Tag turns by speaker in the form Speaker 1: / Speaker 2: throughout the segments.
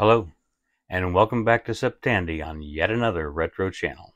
Speaker 1: Hello, and welcome back to SepTandy on yet another retro channel.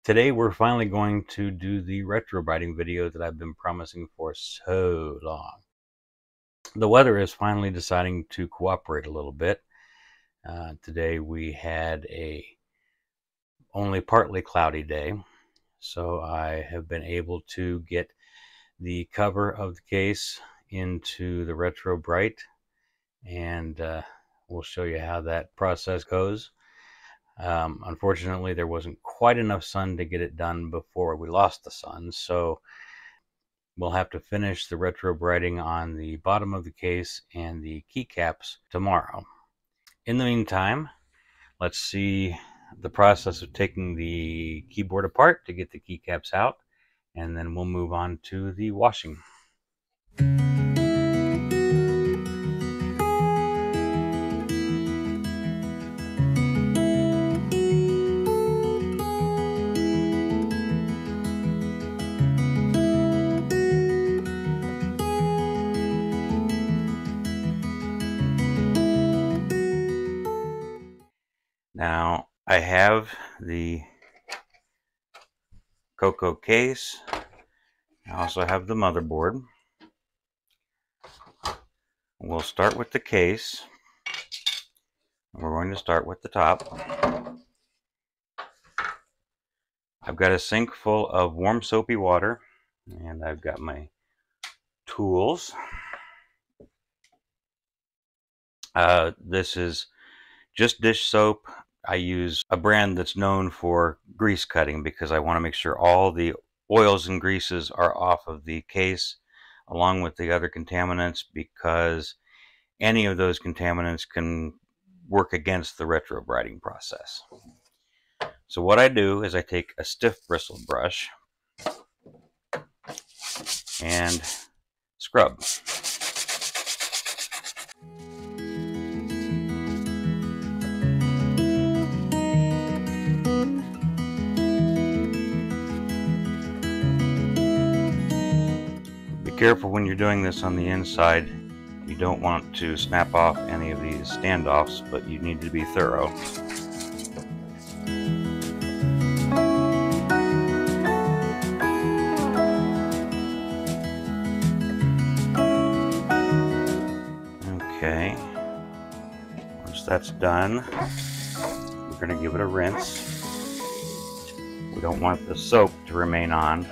Speaker 1: Today we're finally going to do the Retrobrighting video that I've been promising for so long. The weather is finally deciding to cooperate a little bit. Today we had a only partly cloudy day, so I have been able to get the cover of the case into the Retrobright, and we'll show you how that process goes. Unfortunately, there wasn't quite enough sun to get it done before we lost the sun, so we'll have to finish the Retrobrighting on the bottom of the case and the keycaps tomorrow. In the meantime, let's see the process of taking the keyboard apart to get the keycaps out, and then we'll move on to the washing. Now, I have the Coco case. I also have the motherboard. We'll start with the case. We're going to start with the top. I've got a sink full of warm soapy water, and I've got my tools. This is just dish soap. I use a brand that's known for grease cutting because I want to make sure all the oils and greases are off of the case along with the other contaminants, because any of those contaminants can work against the retrobrighting process. So what I do is I take a stiff bristled brush and scrub. Careful when you're doing this on the inside. You don't want to snap off any of these standoffs, but you need to be thorough. Okay, once that's done, we're going to give it a rinse. We don't want the soap to remain on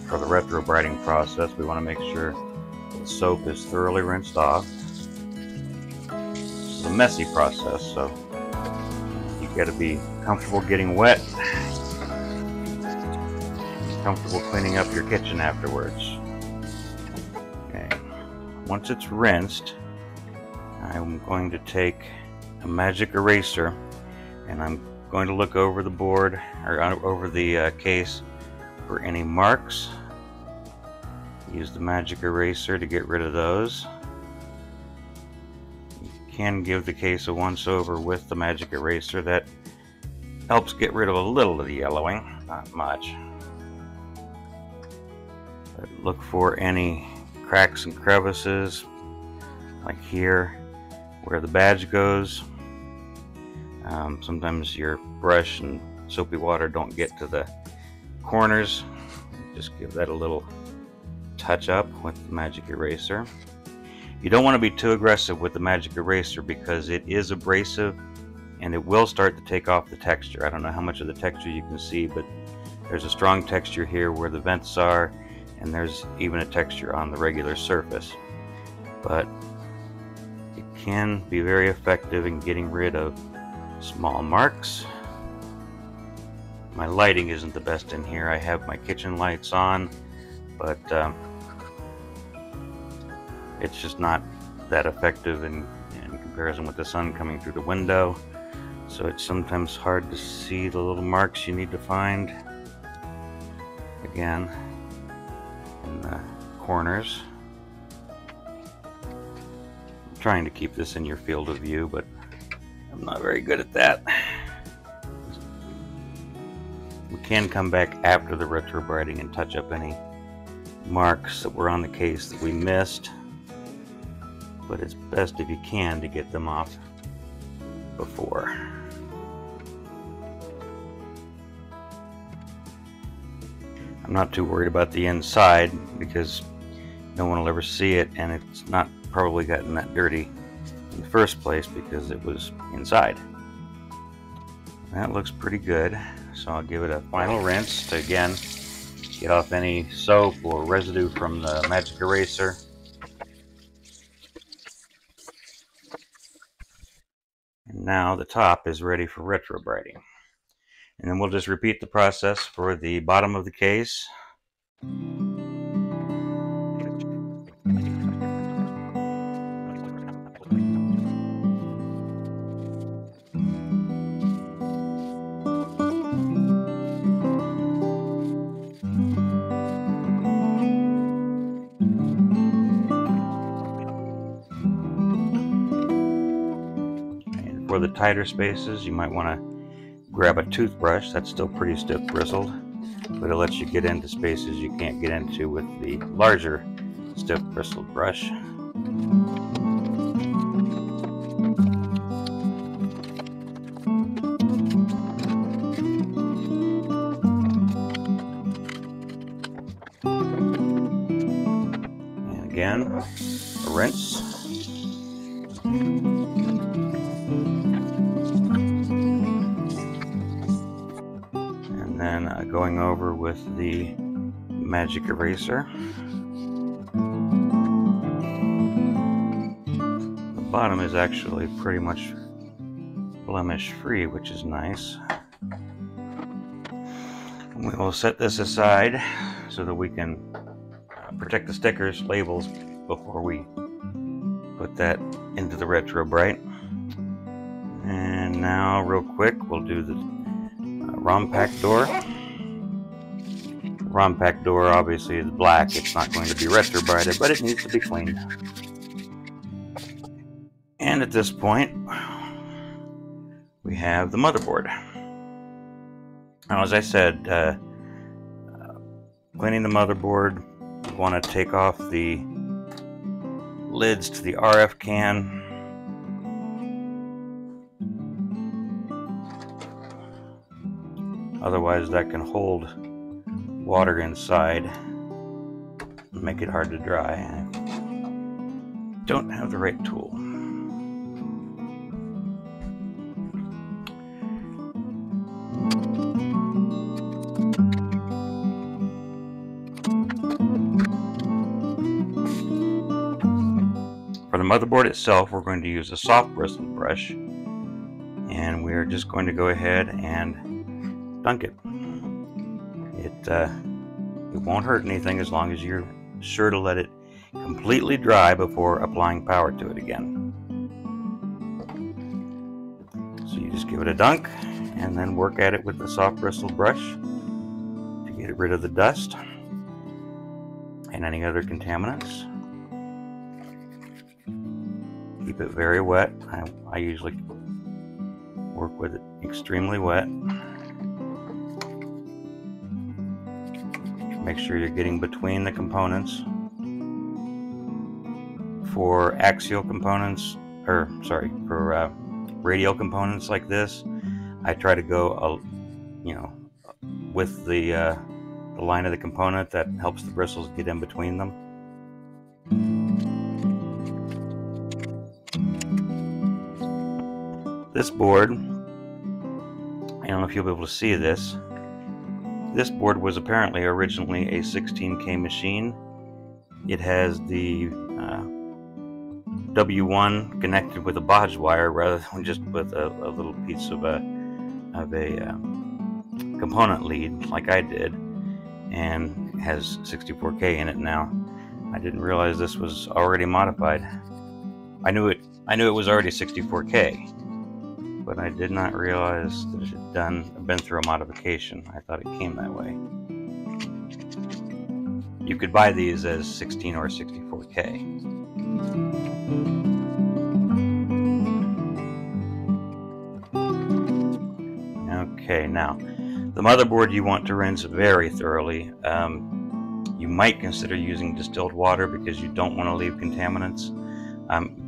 Speaker 1: for the retrobrighting process. We want to make sure the soap is thoroughly rinsed off. This is a messy process, so you got to be comfortable getting wet, comfortable cleaning up your kitchen afterwards. Okay, once it's rinsed, I'm going to take a magic eraser and I'm going to look over the board or over the case for any marks. Use the magic eraser to get rid of those. You can give the case a once over with the magic eraser. That helps get rid of a little of the yellowing, not much. But look for any cracks and crevices, like here. where the badge goes. Sometimes your brush and soapy water don't get to the corners. Just give that a little touch up with the magic eraser. You don't want to be too aggressive with the magic eraser because it is abrasive and it will start to take off the texture. I don't know how much of the texture you can see, but there's a strong texture here where the vents are, and there's even a texture on the regular surface. But it can be very effective in getting rid of small marks. My lighting isn't the best in here. I have my kitchen lights on, but it's just not that effective in comparison with the sun coming through the window. So it's sometimes hard to see the little marks you need to find. Again, in the corners. I'm trying to keep this in your field of view, but I'm not very good at that. We can come back after the retrobrighting and touch up any marks that were on the case that we missed, but it's best if you can to get them off before. I'm not too worried about the inside because no one will ever see it, and it's not probably gotten that dirty in the first place because it was inside. That looks pretty good, so I'll give it a final rinse to again get off any soap or residue from the magic eraser. And now the top is ready for retrobrighting. And then we'll just repeat the process for the bottom of the case. And for the tighter spaces, you might want to grab a toothbrush. That's still pretty stiff bristled, but it lets you get into spaces you can't get into with the larger stiff bristled brush. And again, a rinse. And then going over with the magic eraser. The bottom is actually pretty much blemish free, which is nice. And we will set this aside so that we can protect the stickers, labels, before we put that into the Retrobright. And now real quick we'll do the ROM pack door. The ROM pack door obviously is black. It's not going to be retrobrighted, but it needs to be cleaned. And at this point we have the motherboard. Now, as I said, cleaning the motherboard, you want to take off the lids to the RF can. Otherwise that can hold water inside and make it hard to dry. I don't have the right tool. For the motherboard itself, we're going to use a soft bristled brush, and we're just going to go ahead and dunk it. It won't hurt anything as long as you're sure to let it completely dry before applying power to it again. So you just give it a dunk and then work at it with the soft bristled brush to get rid of the dust and any other contaminants. Keep it very wet. I usually work with it extremely wet. Make sure you're getting between the components. For axial components, for radial components like this, I try to go, with the line of the component that helps the bristles get in between them. This board, I don't know if you'll be able to see this. This board was apparently originally a 16K machine. It has the W1 connected with a bodge wire rather than just with a little piece of a component lead like I did, and has 64K in it now. I didn't realize this was already modified. I knew it was already 64K, but I did not realize that it had been through a modification. I thought it came that way. You could buy these as 16 or 64K. Okay, now the motherboard you want to rinse very thoroughly. You might consider using distilled water because you don't want to leave contaminants.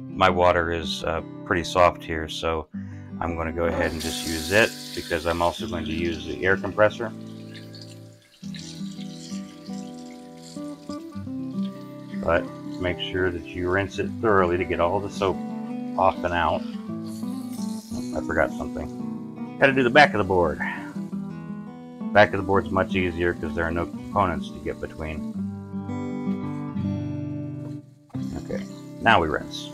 Speaker 1: My water is pretty soft here, so I'm going to go ahead and just use it because I'm also going to use the air compressor. But make sure that you rinse it thoroughly to get all the soap off and out. I forgot something. Got to do the back of the board. Back of the board's much easier because there are no components to get between. Okay, now we rinse.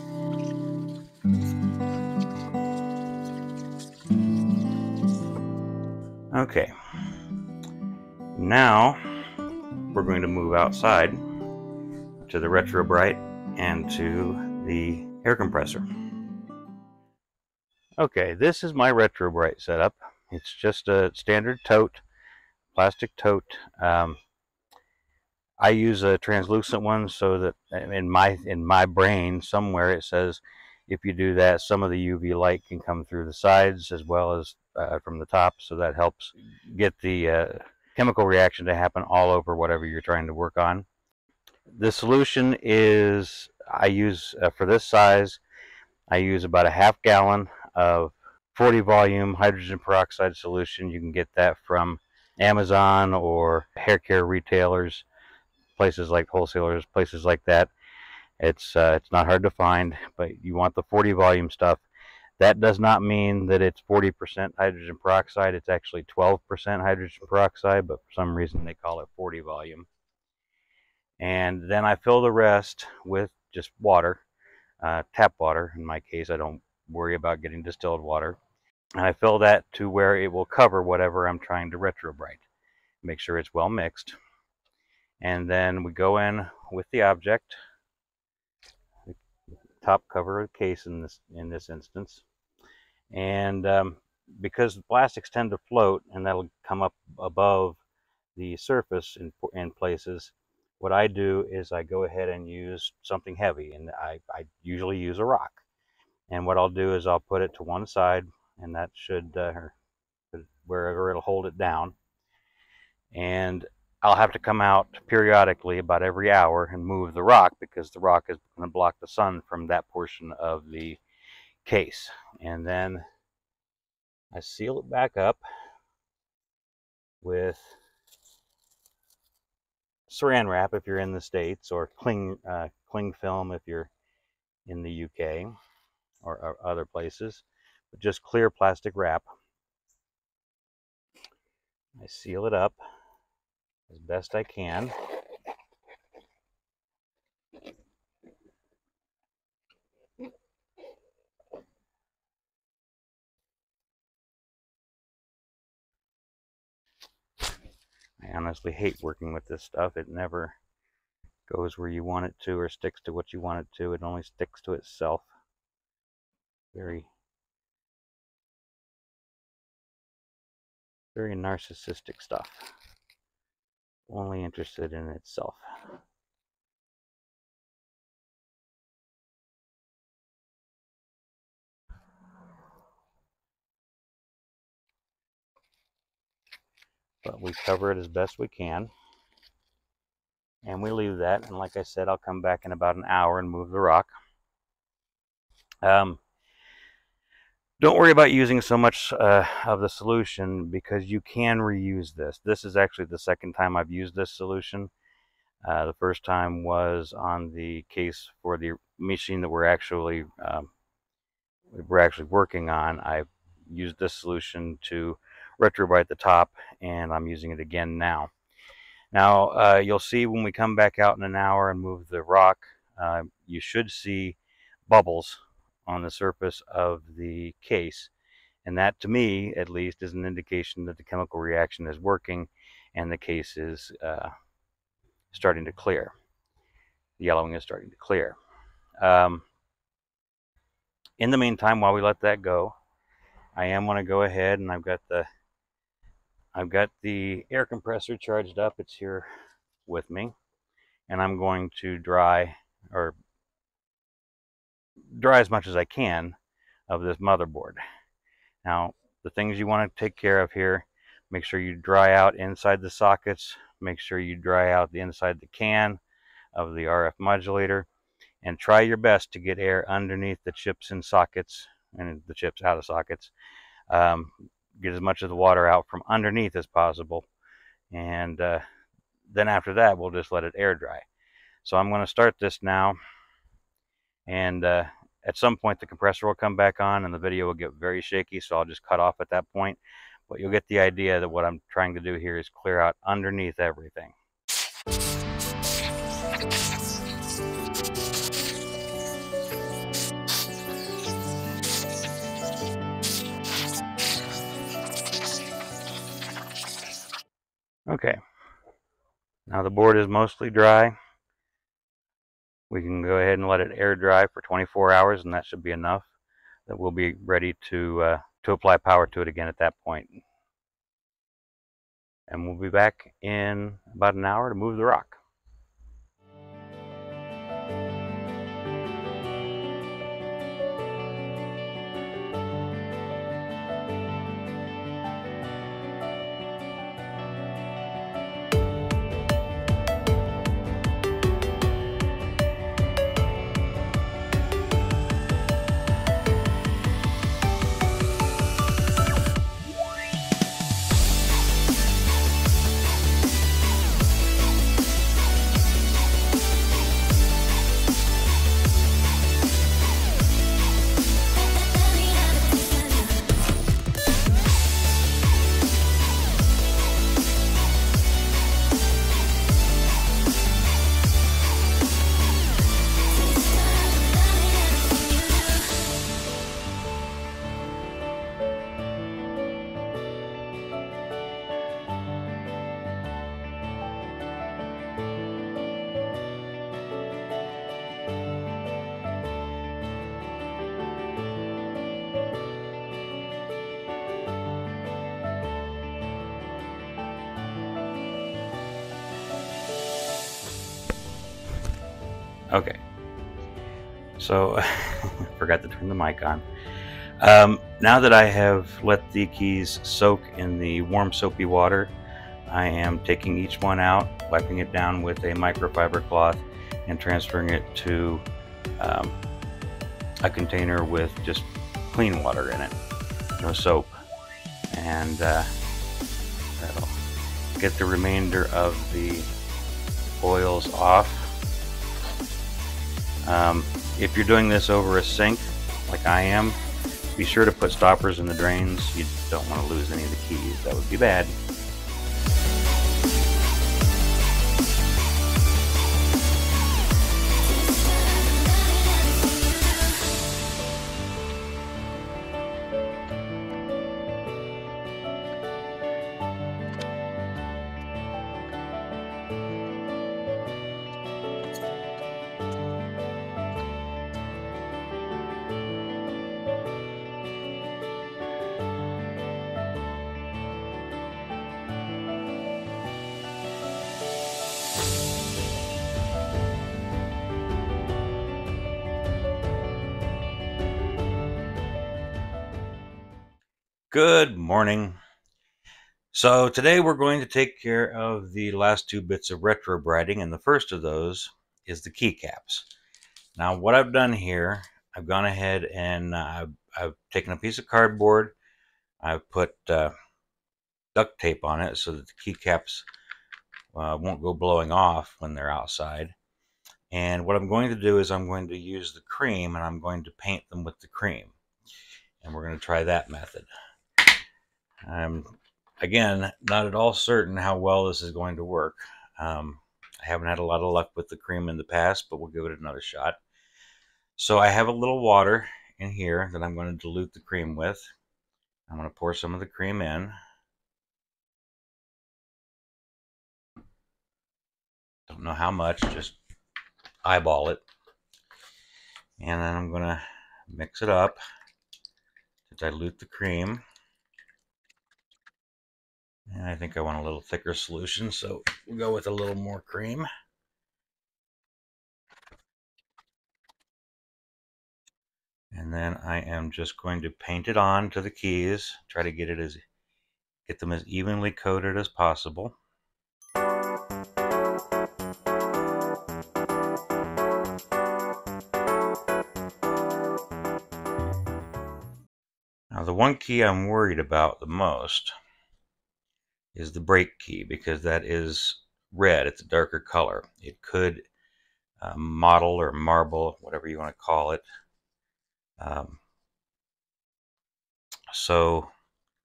Speaker 1: Okay, now we're going to move outside to the Retrobright and to the air compressor. Okay, this is my Retrobright setup. It's just a standard tote, plastic tote. I use a translucent one so that in my brain somewhere it says if you do that, some of the UV light can come through the sides as well as from the top, so that helps get the chemical reaction to happen all over whatever you're trying to work on. The solution is, I use for this size, I use about a half gallon of 40 volume hydrogen peroxide solution. You can get that from Amazon or hair care retailers, places like wholesalers, places like that. It's not hard to find, but you want the 40 volume stuff. That does not mean that it's 40% hydrogen peroxide. It's actually 12% hydrogen peroxide, but for some reason they call it 40 volume. And then I fill the rest with just water, tap water. In my case, I don't worry about getting distilled water. And I fill that to where it will cover whatever I'm trying to retrobright. Make sure it's well mixed. And then we go in with the object, the top cover of the case in this instance. And because the plastics tend to float and that'll come up above the surface in places, what I do is I go ahead and use something heavy, and I usually use a rock. And what I'll do is I'll put it to one side, and that should, wherever it'll hold it down. And I'll have to come out periodically about every hour and move the rock, because the rock is going to block the sun from that portion of the case. And then I seal it back up with saran wrap if you're in the States, or cling film if you're in the UK or other places, but just clear plastic wrap. I seal it up as best I can. I honestly hate working with this stuff. It never goes where you want it to or sticks to what you want it to. It only sticks to itself. Very, very narcissistic stuff. Only interested in itself. But we cover it as best we can. And we leave that, and like I said, I'll come back in about an hour and move the rock. Um, don't worry about using so much of the solution, because you can reuse this. This is actually the second time I've used this solution. The first time was on the case for the machine that we're actually working on. I used this solution to retrobright the top, and I'm using it again now. Now, you'll see when we come back out in an hour and move the rock, you should see bubbles on the surface of the case. And that, to me, at least, is an indication that the chemical reaction is working and the case is starting to clear. The yellowing is starting to clear. In the meantime, while we let that go, I am going to go ahead, and I've got the air compressor charged up. It's here with me, and I'm going to dry as much as I can of this motherboard. Now, the things you want to take care of here: make sure you dry out inside the sockets, make sure you dry out the inside the can of the RF modulator, and try your best to get air underneath the chips in sockets and the chips out of sockets. Get as much of the water out from underneath as possible, and then after that we'll just let it air dry. So I'm going to start this now, and at some point the compressor will come back on and the video will get very shaky, so I'll just cut off at that point. But you'll get the idea that what I'm trying to do here is clear out underneath everything. Okay, now the board is mostly dry. We can go ahead and let it air dry for 24 hours, and that should be enough. That we'll be ready to apply power to it again at that point. And we'll be back in about an hour to move the rock. Okay, so forgot to turn the mic on. Now that I have let the keys soak in the warm soapy water, I am taking each one out, wiping it down with a microfiber cloth, and transferring it to a container with just clean water in it, no soap, and that'll get the remainder of the oils off. If you're doing this over a sink, like I am, be sure to put stoppers in the drains. You don't want to lose any of the keys. That would be bad. Good morning. So today we're going to take care of the last two bits of retrobrighting, and the first of those is the keycaps. Now what I've done here, I've gone ahead and I've taken a piece of cardboard. I've put duct tape on it so that the keycaps won't go blowing off when they're outside. And what I'm going to do is I'm going to use the cream and I'm going to paint them with the cream. And we're going to try that method. I'm, again, not at all certain how well this is going to work. I haven't had a lot of luck with the cream in the past, but we'll give it another shot. So I have a little water in here that I'm going to dilute the cream with. I'm going to pour some of the cream in. Don't know how much, just eyeball it. And then I'm going to mix it up to dilute the cream. And I think I want a little thicker solution, so we'll go with a little more cream. And then I am just going to paint it on to the keys, try to get them as evenly coated as possible. Now the one key I'm worried about the most is the brake key, because that is red. It's a darker color. It could model or marble, whatever you want to call it. So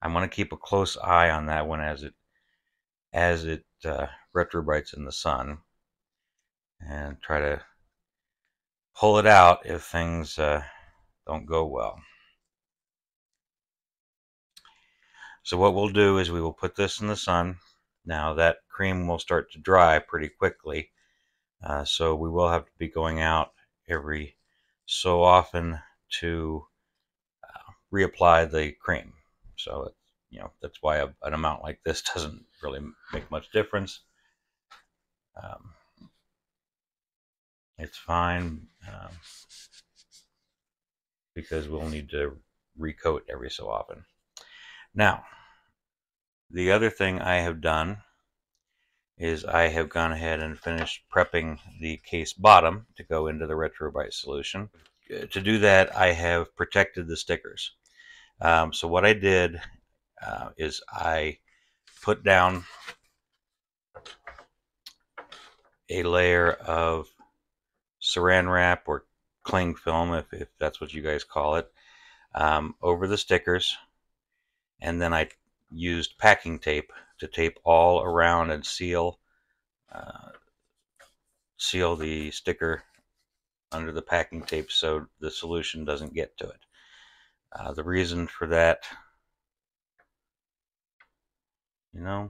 Speaker 1: I'm going to keep a close eye on that one as it retrobrights in the sun, and try to pull it out if things don't go well. So what we'll do is we will put this in the sun. Now that cream will start to dry pretty quickly, so we will have to be going out every so often to reapply the cream. So that's why an amount like this doesn't really make much difference. It's fine because we'll need to recoat every so often. Now, the other thing I have done is I have gone ahead and finished prepping the case bottom to go into the Retrobright solution. To do that, I have protected the stickers. So what I did is I put down a layer of saran wrap or cling film, if that's what you guys call it, over the stickers, and then I used packing tape to tape all around and seal the sticker under the packing tape so the solution doesn't get to it. The reason for that, I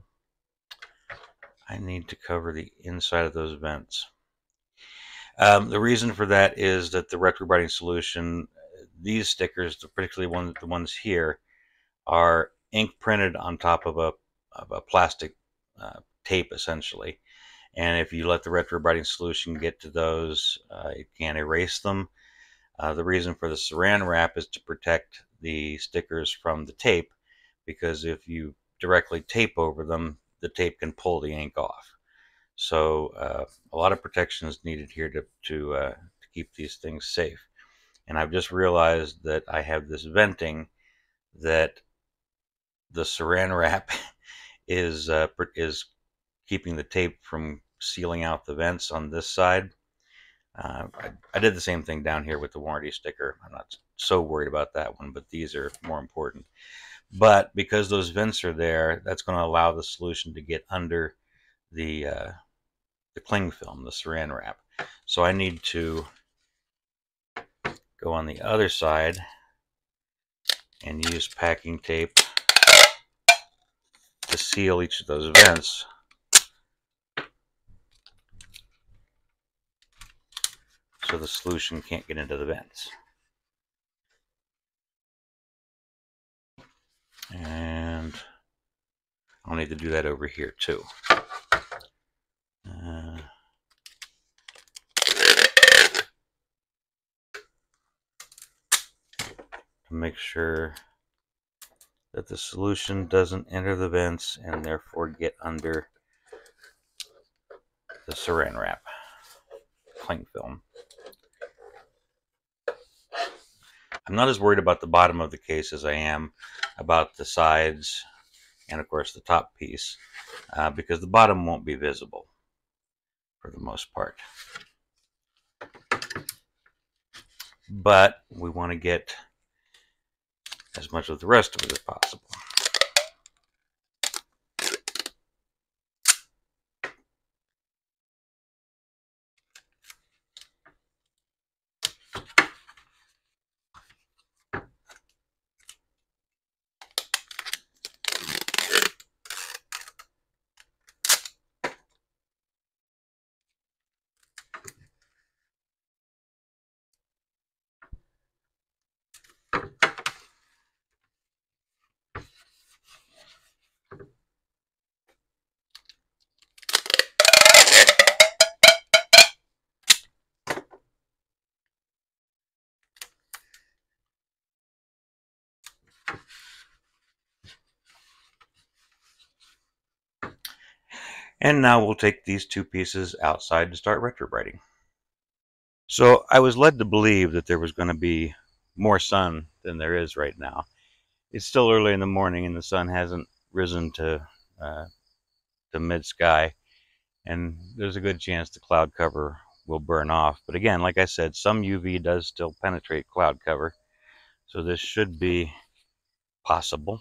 Speaker 1: need to cover the inside of those vents. The reason for that is that the Retrobrighting solution, these stickers, particularly the ones here, are ink printed on top of a plastic tape, essentially. And if you let the Retrobrighting solution get to those, it can erase them. The reason for the saran wrap is to protect the stickers from the tape, because if you directly tape over them, the tape can pull the ink off. So a lot of protection is needed here to keep these things safe. And I've just realized that I have this venting that the saran wrap is keeping the tape from sealing out the vents on this side. I did the same thing down here with the warranty sticker. I'm not so worried about that one, but these are more important. But because those vents are there, that's going to allow the solution to get under the cling film, the saran wrap. So I need to go on the other side and use packing tape to seal each of those vents so the solution can't get into the vents. And I'll need to do that over here too. To make sure that the solution doesn't enter the vents and therefore get under the saran wrap cling film. I'm not as worried about the bottom of the case as I am about the sides and, of course, the top piece, because the bottom won't be visible for the most part. But we want to get as much of the rest of it as possible. And now we'll take these two pieces outside to start retrobrighting. So I was led to believe that there was going to be more sun than there is right now. It's still early in the morning and the sun hasn't risen to mid-sky, and there's a good chance the cloud cover will burn off. But again, like I said, some UV does still penetrate cloud cover, so this should be possible.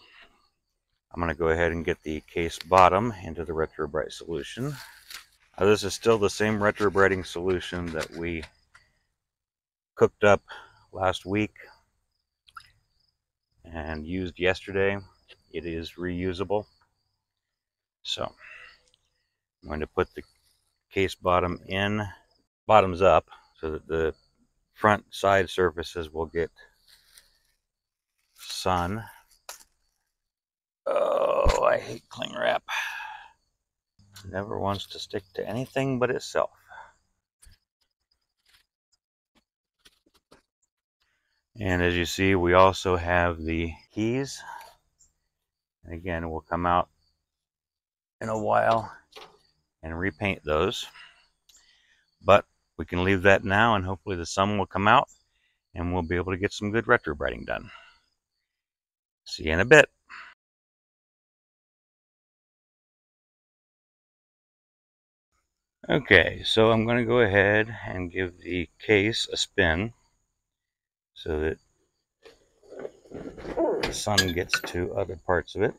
Speaker 1: I'm going to go ahead and get the case bottom into the Retrobright solution. This is still the same Retrobrighting solution that we cooked up last week and used yesterday. It is reusable. So I'm going to put the case bottom in, bottoms up, so that the front side surfaces will get sun. Oh, I hate cling wrap. Never wants to stick to anything but itself. And as you see, we also have the keys. And again, we'll come out in a while and repaint those. But we can leave that now, and hopefully the sun will come out and we'll be able to get some good retrobrighting done. See you in a bit. Okay, so I'm going to go ahead and give the case a spin so that the sun gets to other parts of it.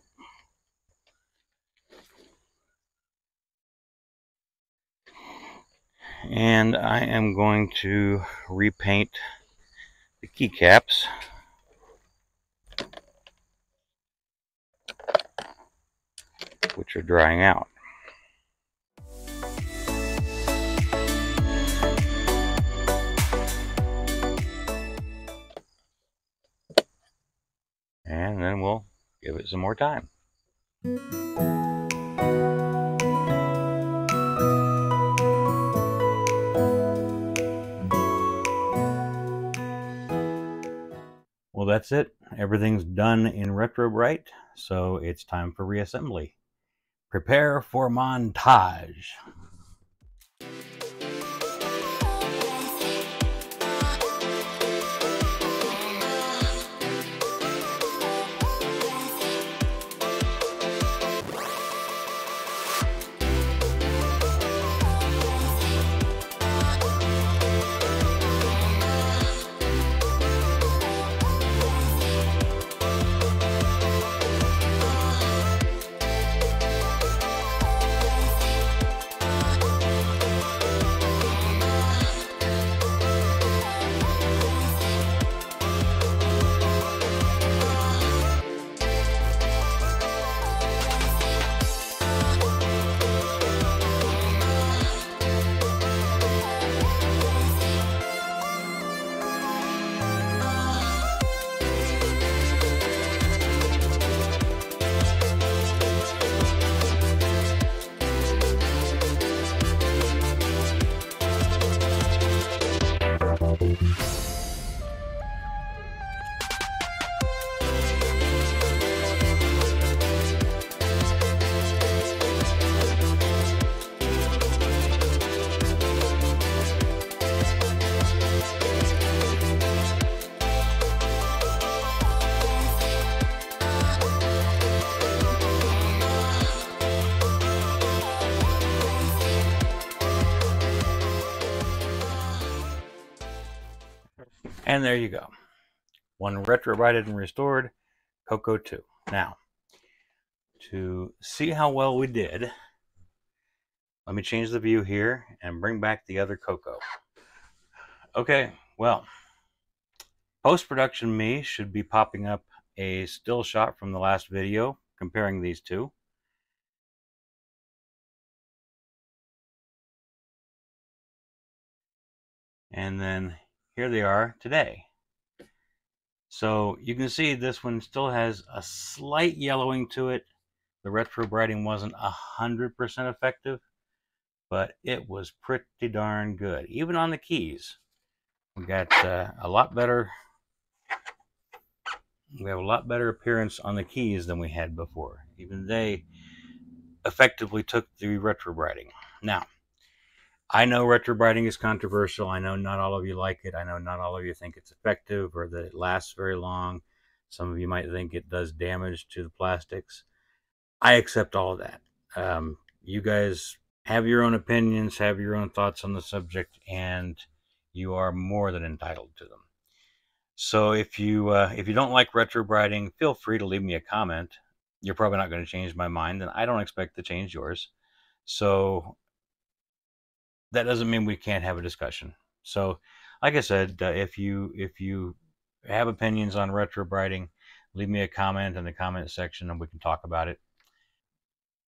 Speaker 1: And I am going to repaint the keycaps. Which are drying out. And then we'll give it some more time. Well, that's it. Everything's done in Retrobright, so it's time for reassembly. Prepare for montage. And there you go. One retrobrighted and restored Coco 2. Now, to see how well we did, let me change the view here and bring back the other Coco. Okay, well, post-production me should be popping up a still shot from the last video comparing these two. And then here they are today. So you can see this one still has a slight yellowing to it. The retrobrighting wasn't 100% effective, but it was pretty darn good. Even on the keys, we got a lot better. We have a lot better appearance on the keys than we had before. Even they effectively took the retrobrighting. Now, I know retrobrighting is controversial. I know not all of you like it. I know not all of you think it's effective or that it lasts very long. Some of you might think it does damage to the plastics. I accept all of that. You guys have your own opinions, have your own thoughts on the subject, and you are more than entitled to them. So if you don't like retrobrighting, feel free to leave me a comment. You're probably not going to change my mind, and I don't expect to change yours. So that doesn't mean we can't have a discussion. So, like I said, if you have opinions on retrobrighting, leave me a comment in the comment section and we can talk about it.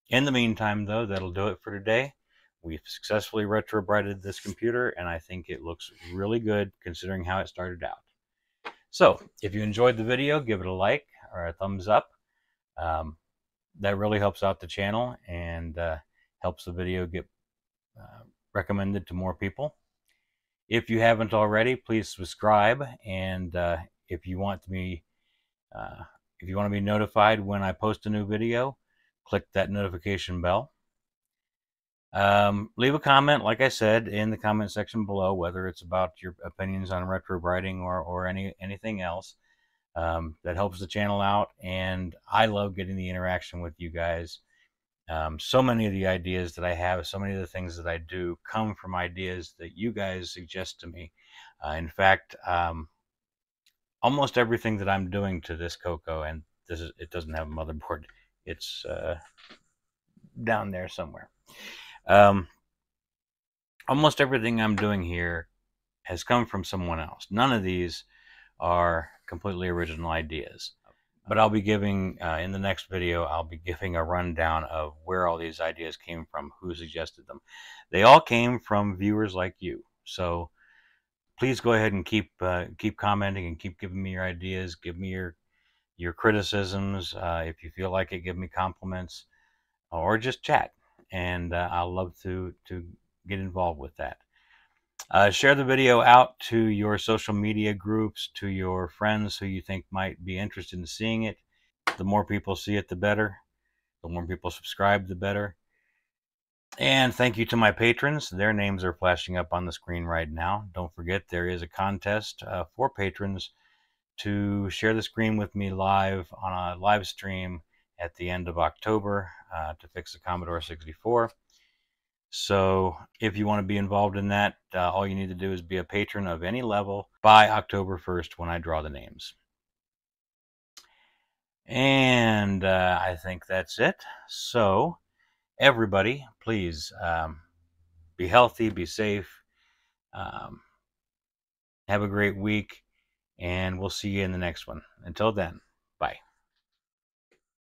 Speaker 1: In the meantime, though, that'll do it for today. We've successfully retrobrighted this computer, and I think it looks really good considering how it started out. So, if you enjoyed the video, give it a like or a thumbs up. That really helps out the channel and helps the video get recommended to more people. If you haven't already, please subscribe, and if you want to be notified when I post a new video, click that notification bell. Leave a comment, like I said, in the comment section below, whether it's about your opinions on retrobrighting or anything else. That helps the channel out, and I love getting the interaction with you guys. So many of the ideas that I have, so many of the things that I do come from ideas that you guys suggest to me. In fact, almost everything that I'm doing to this Coco, and it doesn't have a motherboard, it's down there somewhere. Almost everything I'm doing here has come from someone else. None of these are completely original ideas. But I'll be giving, in the next video, I'll be giving a rundown of where all these ideas came from, who suggested them. They all came from viewers like you. So please go ahead and keep commenting and keep giving me your ideas. Give me your criticisms. If you feel like it, give me compliments or just chat. And I'll love to get involved with that. Share the video out to your social media groups, to your friends who you think might be interested in seeing it. The more people see it, the better. The more people subscribe, the better. And thank you to my patrons. Their names are flashing up on the screen right now. Don't forget, there is a contest for patrons to share the screen with me live on a live stream at the end of October to fix the Commodore 64. So if you want to be involved in that, all you need to do is be a patron of any level by October 1st when I draw the names. And I think that's it. So everybody, please be healthy, be safe, have a great week, and we'll see you in the next one. Until then, bye.